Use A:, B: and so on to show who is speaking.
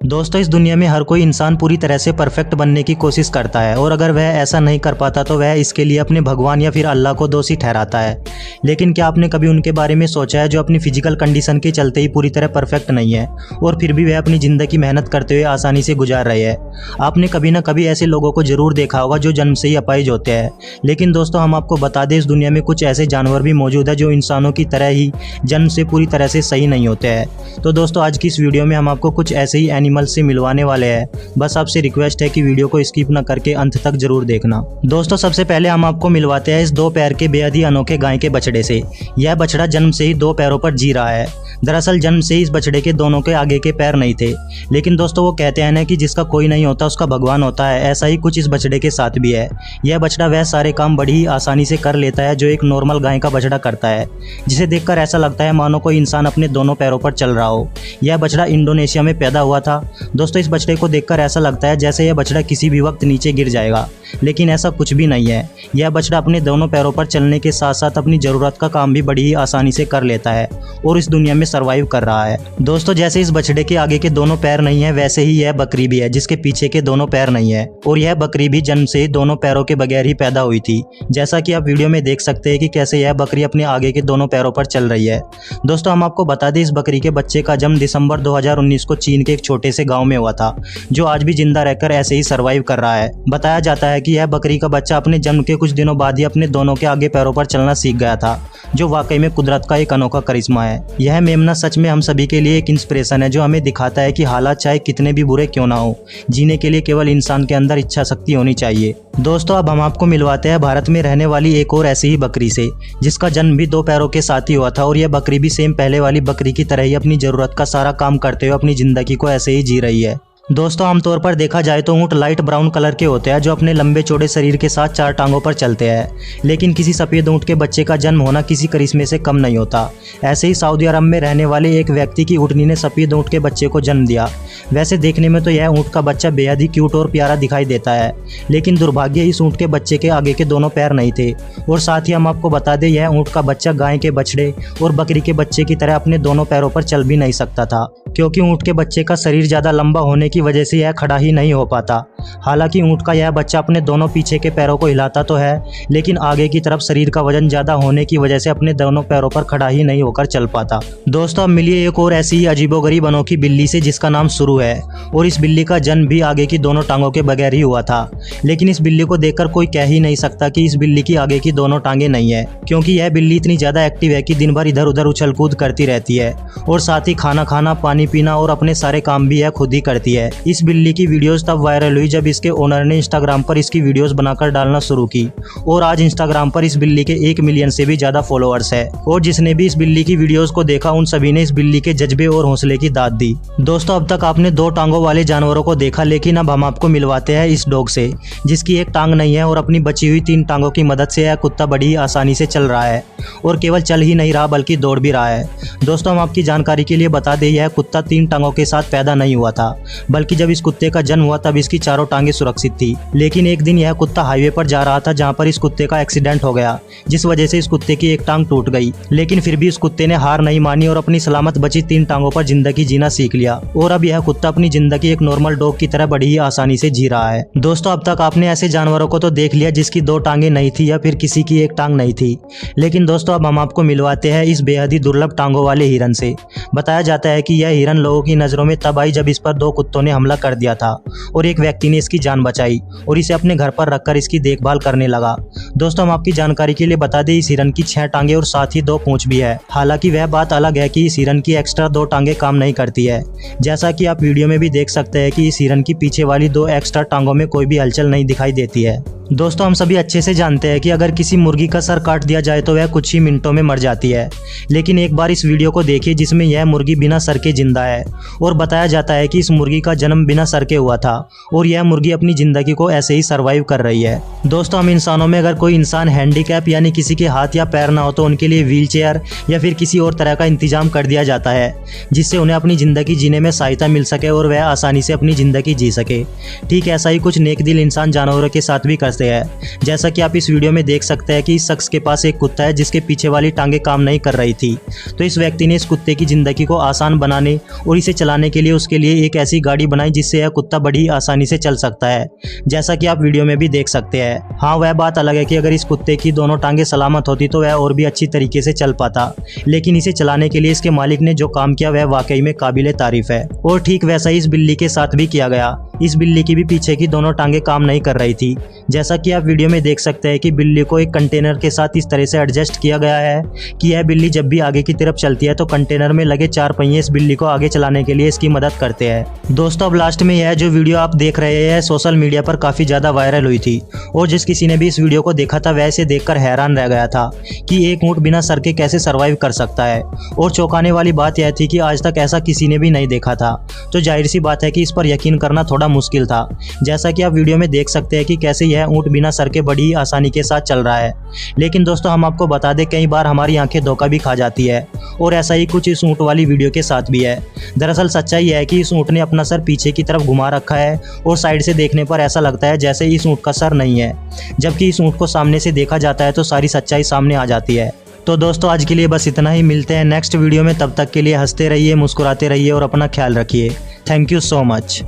A: दोस्तों, इस दुनिया में हर कोई इंसान पूरी तरह से परफेक्ट बनने की कोशिश करता है और अगर वह ऐसा नहीं कर पाता तो वह इसके लिए अपने भगवान या फिर अल्लाह को दोषी ठहराता है। लेकिन क्या आपने कभी उनके बारे में सोचा है जो अपनी फिजिकल कंडीशन के चलते ही पूरी तरह परफेक्ट नहीं है और फिर भी वह अपनी ज़िंदगी मेहनत करते हुए आसानी से गुजार रहे हैं। आपने कभी ना कभी ऐसे लोगों को ज़रूर देखा होगा जो जन्म से ही अपाहिज होते हैं। लेकिन दोस्तों, हम आपको बता दें, इस दुनिया में कुछ ऐसे जानवर भी मौजूद है जो इंसानों की तरह ही जन्म से पूरी तरह से सही नहीं होते हैं। तो दोस्तों, आज की इस वीडियो में हम आपको कुछ ऐसे ही एनिमल से मिलवाने वाले हैं। बस आपसे रिक्वेस्ट है कि वीडियो को स्किप न करके अंत तक जरूर देखना। दोस्तों, सबसे पहले हम आपको मिलवाते हैं इस 2 पैर के बेहद ही अनोखे गाय के बछड़े से। यह बछड़ा जन्म से ही 2 पैरों पर जी रहा है। दरअसल जन्म से ही इस बछड़े के दोनों के आगे के पैर नहीं थे। लेकिन दोस्तों, वो कहते हैं ना कि जिसका कोई नहीं होता उसका भगवान होता है। ऐसा ही कुछ इस बछड़े के साथ भी है। यह बछड़ा वह सारे काम बड़ी ही आसानी से कर लेता है जो एक नॉर्मल गाय का बछड़ा करता है, जिसे देखकर ऐसा लगता है मानो कोई इंसान अपने दोनों पैरों पर चल रहा हो। यह बछड़ा इंडोनेशिया में पैदा हुआ था। दोस्तों, इस बछड़े को देखकर ऐसा लगता है जैसे यह बछड़ा किसी भी वक्त नीचे गिर जाएगा, लेकिन ऐसा कुछ भी नहीं है। यह बछड़ा अपने दोनों पैरों पर चलने के साथ साथ अपनी ज़रूरत का काम भी बड़ी ही आसानी से कर लेता है और इस दुनिया में सर्वाइव कर रहा है। दोस्तों, जैसे इस बछड़े के आगे के दोनों पैर नहीं है, वैसे ही यह बकरी भी है जिसके पीछे के दोनों पैर नहीं है और यह बकरी भी जन्म से दोनों पैरों के बगैर ही पैदा हुई थी। जैसा कि आप वीडियो में देख सकते हैं कि कैसे यह बकरी अपने आगे के दोनों पैरों पर चल रही है। दोस्तों, हम आपको बता दें, इस बकरी के बच्चे का जन्म दिसंबर 2019 को चीन के एक छोटे से गाँव में हुआ था, जो आज भी जिंदा रहकर ऐसे ही सर्वाइव कर रहा है। बताया जाता है कि यह बकरी का बच्चा अपने जन्म के कुछ दिनों बाद ही अपने दोनों के आगे पैरों पर चलना सीख गया था, जो वाकई में कुदरत का एक अनोखा करिश्मा है। यह मेमना सच में हम सभी के लिए एक इंस्पिरेशन है, जो हमें दिखाता है कि हालात चाहे कितने भी बुरे क्यों ना हो, जीने के लिए केवल इंसान के अंदर इच्छा शक्ति होनी चाहिए। दोस्तों, अब हम आपको मिलवाते हैं भारत में रहने वाली एक और ऐसी ही बकरी से, जिसका जन्म भी 2 पैरों के साथ ही हुआ था और यह बकरी भी सेम पहले वाली बकरी की तरह ही अपनी जरूरत का सारा काम करते हुए अपनी जिंदगी को ऐसे ही जी रही है। दोस्तों, आमतौर पर देखा जाए तो ऊँट लाइट ब्राउन कलर के होते हैं जो अपने लंबे चौड़े शरीर के साथ 4 टांगों पर चलते हैं। लेकिन किसी सफ़ेद ऊँट के बच्चे का जन्म होना किसी करिश्मे से कम नहीं होता। ऐसे ही सऊदी अरब में रहने वाले एक व्यक्ति की ऊँटनी ने सफ़ेद ऊँट के बच्चे को जन्म दिया। वैसे देखने में तो यह ऊँट का बच्चा बेहद ही क्यूट और प्यारा दिखाई देता है, लेकिन दुर्भाग्य इस ऊँट के बच्चे के आगे के दोनों पैर नहीं थे। और साथ ही हम आपको बता दें, यह ऊँट का बच्चा गाय के बछड़े और बकरी के बच्चे की तरह अपने दोनों पैरों पर चल भी नहीं सकता था, क्योंकि ऊँट के बच्चे का शरीर ज़्यादा लंबा होने की वजह से यह खड़ा ही नहीं हो पाता। हालांकि ऊँट का यह बच्चा अपने दोनों पीछे के पैरों को हिलाता तो है, लेकिन आगे की तरफ शरीर का वजन ज़्यादा होने की वजह से अपने दोनों पैरों पर खड़ा ही नहीं होकर चल पाता। दोस्तों, अब मिलिए एक और ऐसी ही अजीबोगरीब अनोखी बिल्ली से जिसका नाम सुरु है। और इस बिल्ली का जन्म भी आगे की दोनों टांगों के बगैर ही हुआ था। लेकिन इस बिल्ली को देखकर कोई कह ही नहीं सकता कि इस बिल्ली की आगे की दोनों टांगें नहीं है, क्योंकि यह बिल्ली इतनी ज़्यादा एक्टिव है कि दिन भर इधर उधर उछल कूद करती रहती है और साथ ही खाना खाना, पानी पीना और अपने सारे काम भी यह खुद ही करती है। इस बिल्ली की वीडियोस तब वायरल हुई जब इसके ओनर ने इंस्टाग्राम पर इसकी वीडियोस बनाकर डालना शुरू की और आज इंस्टाग्राम पर इस बिल्ली के 1 मिलियन से भी ज्यादा फॉलोअर्स है। और जिसने भी इस बिल्ली की वीडियोस को देखा उन सभी ने इस बिल्ली के जज्बे और हौसले की दाद दी। दोस्तों, अब तक आपने 2 टांगों वाले जानवरों को देखा, लेकिन अब हम आपको मिलवाते हैं इस डॉग से, जिसकी एक टांग नहीं है और अपनी बची हुई 3 टांगों की मदद से यह कुत्ता बड़ी ही आसानी से चल रहा है और केवल चल ही नहीं रहा बल्कि दौड़ भी रहा है। दोस्तों, हम आपकी जानकारी के लिए बता दें, यह कुत्ता 3 टांगों के साथ पैदा नहीं हुआ था, बल्कि जब इस कुत्ते का जन्म हुआ तब इसकी चारों टांगें सुरक्षित थी। लेकिन एक दिन यह कुत्ता हाईवे पर जा रहा था, जहां पर इस कुत्ते का एक्सीडेंट हो गया, जिस वजह से इस कुत्ते की एक टांग टूट गई। लेकिन फिर भी इस कुत्ते ने हार नहीं मानी और अपनी सलामत बची 3 टांगों पर जिंदगी जीना सीख लिया और अब यह कुत्ता अपनी जिंदगी एक नॉर्मल डॉग की तरह बड़ी ही आसानी से जी रहा है। दोस्तों, अब तक आपने ऐसे जानवरों को तो देख लिया जिसकी 2 टांगें नहीं थी या फिर किसी की एक टांग नहीं थी, लेकिन दोस्तों, अब हम आपको मिलवाते हैं इस बेहद ही दुर्लभ टांगों वाले हिरन से। बताया जाता है कि यह हिरन लोगों की नजरों में तब आई जब इस पर 2 कुत्तों ने हमला कर दिया था और एक व्यक्ति ने इसकी जान बचाई और इसे अपने घर पर रखकर इसकी देखभाल करने लगा। दोस्तों, हम आपकी जानकारी के लिए बता दें, इस हिरन की 6 टांगें और साथ ही 2 पूंछ भी है। हालांकि वह बात अलग है कि इस हिरन की एक्स्ट्रा 2 टांगें काम नहीं करती है। जैसा कि आप वीडियो में भी देख सकते हैं कि इस हिरन की पीछे वाली 2 एक्स्ट्रा टांगों में कोई भी हलचल नहीं दिखाई देती है। दोस्तों, हम सभी अच्छे से जानते हैं कि अगर किसी मुर्गी का सर काट दिया जाए तो वह कुछ ही मिनटों में मर जाती है, लेकिन एक बार इस वीडियो को देखिए जिसमें यह मुर्गी बिना सर के जिंदा है और बताया जाता है कि इस मुर्गी का जन्म बिना सर के हुआ था और यह मुर्गी अपनी जिंदगी को ऐसे ही सर्वाइव कर रही है। दोस्तों, हम इंसानों में अगर कोई इंसान हैंडीकैप यानी किसी के हाथ या पैर ना हो तो उनके लिए व्हील चेयर या फिर किसी और तरह का इंतजाम कर दिया जाता है, जिससे उन्हें अपनी ज़िंदगी जीने में सहायता मिल सके और वह आसानी से अपनी ज़िंदगी जी सके। ठीक ऐसा ही कुछ नेक दिल इंसान जानवरों के साथ भी करते सकते हैं। जैसा कि आप इस वीडियो में देख सकते हैं कि इस शख्स के पास एक कुत्ता है जिसके पीछे वाली टांगें काम नहीं कर रही थी। तो इस व्यक्ति ने इस कुत्ते की ज़िंदगी को आसान बनाने और इसे चलाने के लिए उसके लिए एक ऐसी गाड़ी बनाई जिससे यह कुत्ता बड़ी आसानी से चल सकता है, जैसा कि आप वीडियो में भी देख सकते हैं। हाँ, वह बात अलग है कि अगर इस कुत्ते की दोनों टांगें सलामत होती तो वह और भी अच्छी तरीके से चल पाता, लेकिन इसे चलाने के लिए इसके मालिक ने जो काम किया वह वाकई में काबिले तारीफ है। और ठीक वैसा ही इस बिल्ली के साथ भी किया गया। इस बिल्ली की भी पीछे की दोनों टांगें काम नहीं कर रही थी। जैसा कि आप वीडियो में देख सकते हैं कि बिल्ली को एक कंटेनर के साथ इस तरह से एडजस्ट किया गया है कि यह बिल्ली जब भी आगे की तरफ चलती है तो कंटेनर में लगे 4 पहिए इस बिल्ली को आगे चलाने के लिए इसकी मदद करते हैं। दोस्तों, अब लास्ट में यह जो वीडियो आप देख रहे हैं सोशल मीडिया पर काफ़ी ज़्यादा वायरल हुई थी और जिस किसी ने भी इस वीडियो को देखा था वह इसे देखकर हैरान रह गया था कि एक ऊँट बिना सर के कैसे सर्वाइव कर सकता है। और चौंकाने वाली बात यह थी कि आज तक ऐसा किसी ने भी नहीं देखा था। तो जाहिर सी बात है कि इस पर यकीन करना थोड़ा मुश्किल था। जैसा कि आप वीडियो में देख सकते हैं कि कैसे यह ऊँट बिना सर के बड़ी ही आसानी के साथ चल रहा है। लेकिन दोस्तों, हम आपको बता दें कई बार हमारी आंखें धोखा भी खा जाती है और ऐसा ही कुछ इस ऊँट वाली वीडियो के साथ भी है। दरअसल सच्चाई यह है कि इस ऊँट ने अपना सर पीछे की तरफ घुमा रखा है और साइड से देखने पर ऐसा लगता है जैसे इस ऊँट का सर नहीं है, जबकि इस ऊँट को सामने से देखा जाता है तो सारी सच्चाई सामने आ जाती है। तो दोस्तों, आज के लिए बस इतना ही। मिलते हैं नेक्स्ट वीडियो में, तब तक के लिए हंसते रहिए, मुस्कुराते रहिए और अपना ख्याल रखिए। Thank you so much.